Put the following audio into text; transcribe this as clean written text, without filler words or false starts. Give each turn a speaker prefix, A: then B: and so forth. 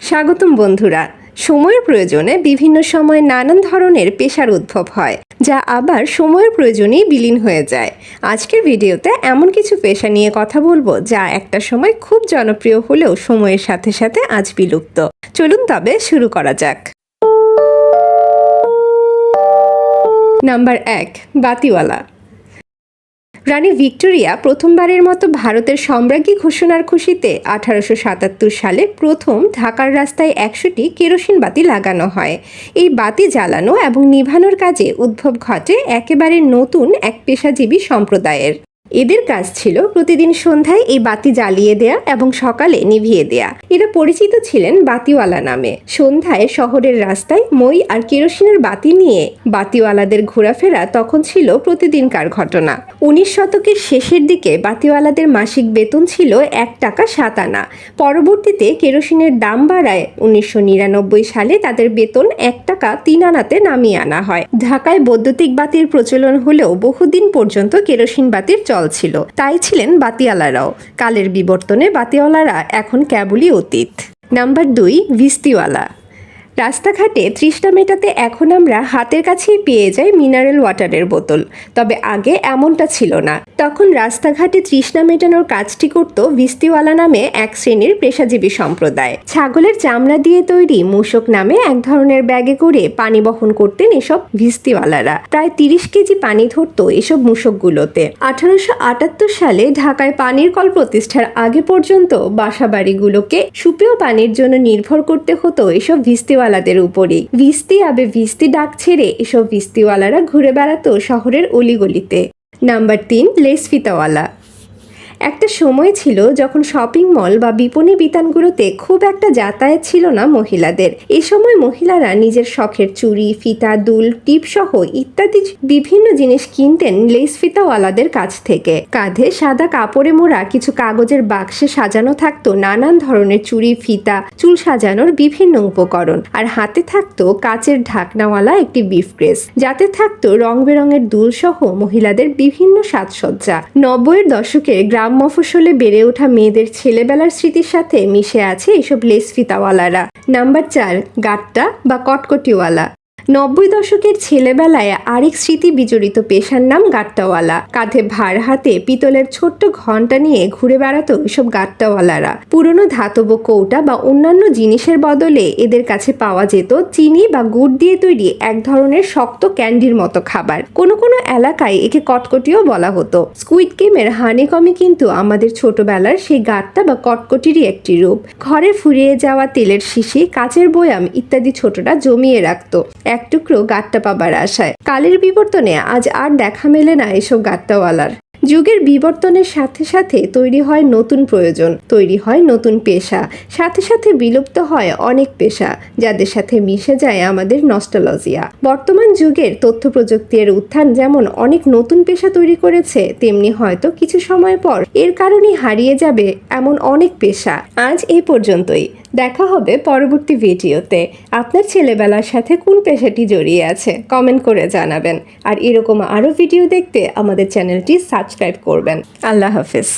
A: স্বাগতম বন্ধুরা। সময়ের প্রয়োজনে বিভিন্ন সময় নানান ধরনের পেশার উদ্ভব হয়, যা আবার সময়ের প্রয়োজনেই বিলীন হয়ে যায়। আজকের ভিডিওতে এমন কিছু পেশা নিয়ে কথা বলবো যা একটা সময় খুব জনপ্রিয় হলেও সময়ের সাথে সাথে আজ বিলুপ্ত। চলুন তবে শুরু করা যাক। নাম্বার 1, বাতিওয়ালা। রানী ভিক্টোরিয়া প্রথমবারের মতো ভারতের সম্রাজ্ঞী ঘোষণার খুশিতে 1877 সালে প্রথম ঢাকার রাস্তায় 100টি কেরোসিন বাতি লাগানো হয়। এই বাতি জ্বালানো এবং নিভানোর কাজে উদ্ভব ঘটে একেবারে নতুন এক পেশাজীবী সম্প্রদায়ের। এদের কাজ ছিল প্রতিদিন সন্ধ্যায় এই বাতি জ্বালিয়ে দেয়া এবং সকালে নিভিয়ে দেয়া। এরা পরিচিত ছিলেন বাতিওয়ালা নামে। সন্ধ্যায় শহরের রাস্তায় মই আর কেরোসিনের বাতি নিয়ে বাতিওয়ালাদের ঘোরাফেরা তখন ছিল প্রতিদিনকার ঘটনা। 19 শতকের শেষের দিকে বাতিওয়ালাদের মাসিক বেতন ছিল 1 টাকা 7 আনা। পরবর্তীতে কেরোসিনের দাম বাড়ায় 1999 সালে তাদের বেতন 1 টাকা 3 আনাতে নামিয়ে আনা হয়। ঢাকায় বৈদ্যুতিক বাতির প্রচলন হলেও বহুদিন পর্যন্ত কেরোসিন বাতির চল ছিল, তাই ছিলেন বাতিওয়ালারাও। কালের বিবর্তনে বাতিওয়ালারা এখন কেবলই অতীত। নাম্বার 2, ভিস্তিওয়ালা। রাস্তাঘাটে তৃষ্ণা মেটাতে এখন আমরা হাতের কাছেই পেয়ে যাই মিনারেল ওয়াটারের বোতল, তবে আগে এমনটা ছিল না। তখন রাস্তাঘাটে তৃষ্ণা মেটানোর কাজটি করত ভিস্তিওয়ালা নামে এক শ্রেণীর পেশাজীবী সম্প্রদায়। ছাগলের চামড়া দিয়ে তৈরি মূসক নামে এক ধরনের ব্যাগে করে পানি বহন করতেন এসব ভিস্তিওয়ালারা। প্রায় 30 কেজি পানি ধরত এসব মূসকগুলোতে। 1878 সালে ঢাকায় পানির কল প্রতিষ্ঠার আগে পর্যন্ত বাসাবাড়িগুলোকে সুপেয় পানির জন্য নির্ভর করতে হতো এসব ভিস্তিওয়ালাদের উপরই। ভিস্তি আবে ভিস্তি ডাক ছেড়ে এসব ভিস্তিওয়ালারা ঘুরে বেড়াতো শহরের অলিগলিতে। নাম্বার 3, লেসফিতাওয়ালা। একটা সময় ছিল যখন শপিং মল বা বিপণী বিতানগুলোতে খুব একটা যাতায়াত ছিল না মহিলাদের। এ সময় মহিলারা নিজের শখের চুড়ি, ফিতা, দুল, টিপ সহ ইত্যাদি বিভিন্ন জিনিস কিনতেন লেসফিতাওয়ালাদের কাছ থেকে। কাঁধে সাদা কাপড়ে মোড়া কিছু কাগজের বাক্সে সাজানো থাকতো নানান ধরনের চুড়ি, ফিতা, চুল সাজানোর বিভিন্ন উপকরণ। আর হাতে থাকতো কাচের ঢাকনাওয়ালা একটি বিফকেস, যাতে থাকতো রং বেরঙের দুল সহ মহিলাদের বিভিন্ন সাজসজ্জা। 90-এর দশকের গ্রাম মফস্বলে বেড়ে ওঠা মেয়েদের ছেলেবেলার স্মৃতির সাথে মিশে আছে এসব লেসফিতাওয়ালারা। নাম্বার 4, গাট্টা বা কটকটিওয়ালা। 90 দশকের ছেলেবেলায় আরেক স্মৃতি বিজড়িত পেশার নাম গাট্টাওয়ালা। কাঁধে ভার হাতে পিতলের ছোট্ট ঘণ্টা নিয়ে ঘুরে বেড়াতো এসব গাট্টাওয়ালারা। পুরনো ধাতব কৌটা বা অন্যান্য জিনিসের বদলে এদের কাছে পাওয়া যেত চিনি বা গুড় দিয়ে তৈরি এক ধরনের শক্ত ক্যান্ডির মতো খাবার। কোনো কোনো এলাকায় একে কটকটিও বলা হতো। স্কুইড গেমের হানিকমই কিন্তু আমাদের ছোটবেলার সেই গাট্টা বা কটকটিরই একটি রূপ। ঘরে ফুরিয়ে যাওয়া তেলের শিশি, কাচের বয়াম ইত্যাদি ছোটরা জমিয়ে রাখতো এক টুকরো গাট্টা পাবার আশায়। কালের বিবর্তনে আজ আর দেখা মেলে না এসব গাট্টাওয়ালার। যুগের বিবর্তনের সাথে সাথে তৈরি হয় নতুন প্রয়োজন, তৈরি হয় নতুন পেশা, সাথে সাথে বিলুপ্ত হয় অনেক পেশা, যাদের সাথে মিশে যায় আমাদের নস্টালজিয়া। বর্তমান যুগের তথ্য প্রযুক্তির উত্থান যেমন অনেক নতুন পেশা তৈরি করেছে, তেমনি হয়তো কিছু সময় পর এর কারণেই হারিয়ে যাবে এমন অনেক পেশা। আজ এই পর্যন্তই। দেখা হবে পরবর্তী ভিডিওতে। আপনার ছেলেবেলার সাথে কোন পেশাটি জড়িয়ে আছে কমেন্ট করে জানাবেন। আর এরকম আরও ভিডিও দেখতে আমাদের চ্যানেলটি সাবস্ক্রাইব করবেন। আল্লাহ হাফেজ।